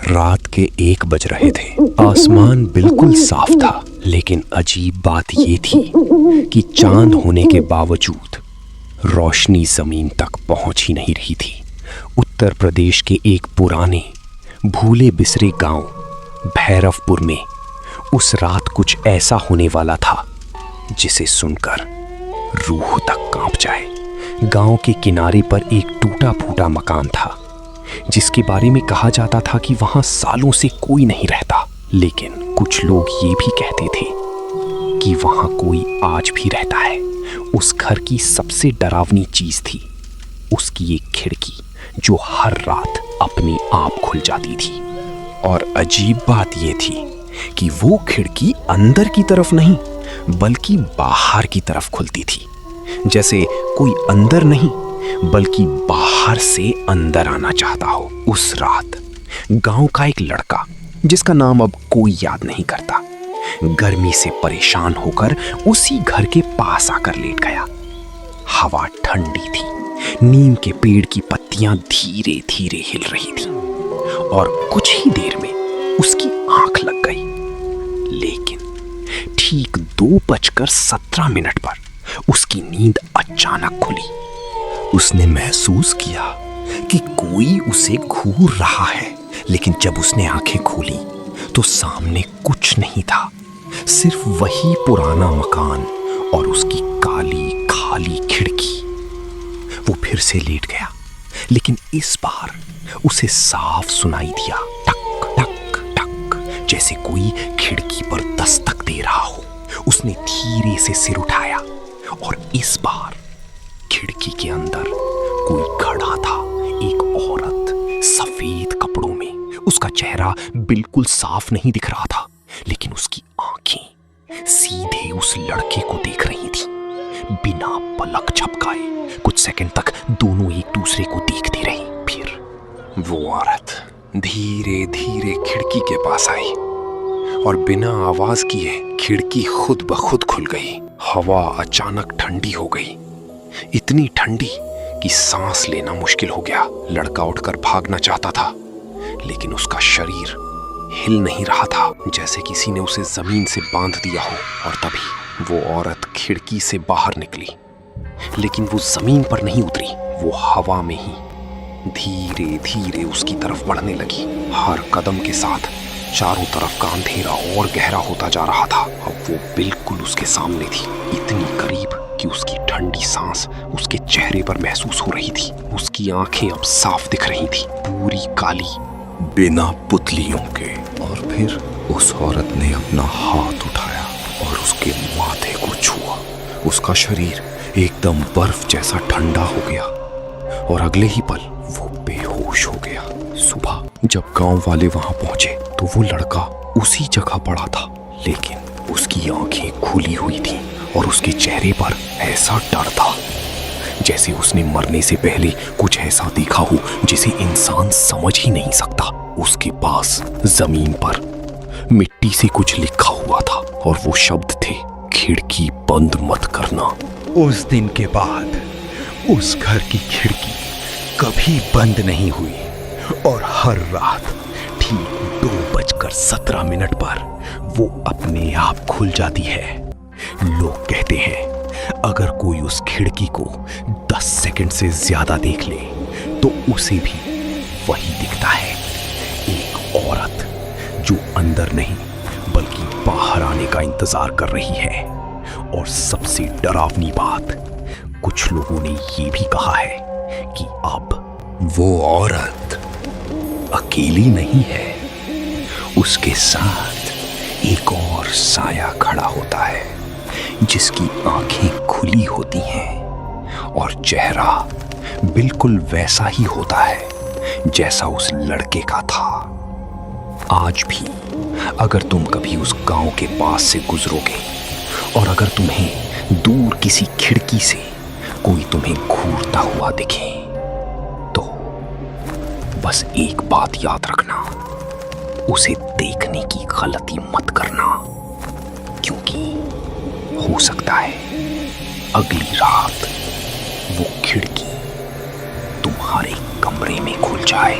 रात के 1 बज रहे थे। आसमान बिल्कुल साफ था, लेकिन अजीब बात ये थी कि चांद होने के बावजूद रोशनी जमीन तक पहुंच ही नहीं रही थी। उत्तर प्रदेश के एक पुराने भूले बिसरे गांव भैरवपुर में उस रात कुछ ऐसा होने वाला था जिसे सुनकर रूह तक कांप जाए। गांव के किनारे पर एक टूटा फूटा मकान था जिसके बारे में कहा जाता था कि वहां सालों से कोई नहीं रहता, लेकिन कुछ लोग ये भी कहते थे कि वहां कोई आज भी रहता है। उस घर की सबसे डरावनी चीज थी उसकी एक खिड़की जो हर रात अपने आप खुल जाती थी। और अजीब बात यह थी कि वो खिड़की अंदर की तरफ नहीं बल्कि बाहर की तरफ खुलती थी, जैसे कोई अंदर नहीं बल्कि बाहर से अंदर आना चाहता हो। उस रात गांव का एक लड़का, जिसका नाम अब कोई याद नहीं करता, गर्मी से परेशान होकर उसी घर के पास आकर लेट गया। हवा ठंडी थी, नीम के पेड़ की पत्तियां धीरे धीरे हिल रही थी और कुछ ही देर में उसकी आंख लग गई। लेकिन ठीक 2:17 पर उसकी नींद अचानक खुली। उसने महसूस किया कि कोई उसे घूर रहा है, लेकिन जब उसने आंखें खोली तो सामने कुछ नहीं था, सिर्फ वही पुराना मकान और उसकी काली खाली खिड़की। वो फिर से लेट गया, लेकिन इस बार उसे साफ सुनाई दिया, टक टक टक, जैसे कोई खिड़की पर दस्तक दे रहा हो। उसने धीरे से सिर उठाया और इस बार खिड़की के अंदर कोई खड़ा था, एक औरत सफेद कपड़ों में। उसका चेहरा बिल्कुल साफ नहीं दिख रहा था, लेकिन उसकी आंखें सीधे उस लड़के को देख रही थी, बिना पलक झपकाए। कुछ सेकंड तक दोनों एक दूसरे को देखते रहे। फिर वो औरत धीरे धीरे खिड़की के पास आई और बिना आवाज किए खिड़की खुद ब खुद खुल गई। हवा अचानक ठंडी हो गई, इतनी ठंडी कि सांस लेना मुश्किल हो गया। लड़का उठकर भागना चाहता था, लेकिन उसका शरीर हिल नहीं रहा था, जैसे किसी ने उसे जमीन से बांध दिया हो। और तभी वो औरत खिड़की से बाहर निकली, लेकिन वो जमीन पर नहीं उतरी, वो हवा में ही धीरे धीरे उसकी तरफ बढ़ने लगी। हर कदम के साथ चारों तरफ का अंधेरा और गहरा होता जा रहा था। अब वो बिल्कुल उसके सामने थी, इतनी करीब कि उसकी ठंडी सांस उसके चेहरे पर महसूस हो रही थी। उसकी आंखें अब साफ दिख रही थी, पूरी काली, बिना पुतलियों के। और फिर उस औरत ने अपना हाथ उठाया और उसके माथे को छुआ। उसका शरीर एकदम बर्फ जैसा ठंडा हो गया और अगले ही पल वो बेहोश हो गया। सुबह जब गांव वाले वहां पहुंचे तो वो लड़का उसी जगह पड़ा था, लेकिन उसकी आंखें खुली हुई थी और उसके चेहरे पर ऐसा डर था जैसे उसने मरने से पहले कुछ ऐसा देखा हो जिसे इंसान समझ ही नहीं सकता। उसके पास जमीन पर मिट्टी से कुछ लिखा हुआ था और वो शब्द थे, खिड़की बंद मत करना। उस दिन के बाद उस घर की खिड़की कभी बंद नहीं हुई और हर रात ठीक 2:17 पर वो अपने आप खुल जाती है। लोग कहते हैं अगर कोई उस खिड़की को 10 सेकंड से ज्यादा देख ले तो उसे भी वही दिखता है, एक औरत जो अंदर नहीं बल्कि बाहर आने का इंतजार कर रही है। और सबसे डरावनी बात, कुछ लोगों ने ये भी कहा है कि अब वो औरत अकेली नहीं है, उसके साथ एक और साया खड़ा होता है जिसकी आंखें खुली होती हैं और चेहरा बिल्कुल वैसा ही होता है जैसा उस लड़के का था। आज भी अगर तुम कभी उस गांव के पास से गुजरोगे और अगर तुम्हें दूर किसी खिड़की से कोई तुम्हें घूरता हुआ दिखे तो बस एक बात याद रखना, उसे देखने की गलती मत करना, क्योंकि हो सकता है अगली रात वो खिड़की तुम्हारे कमरे में खुल जाए।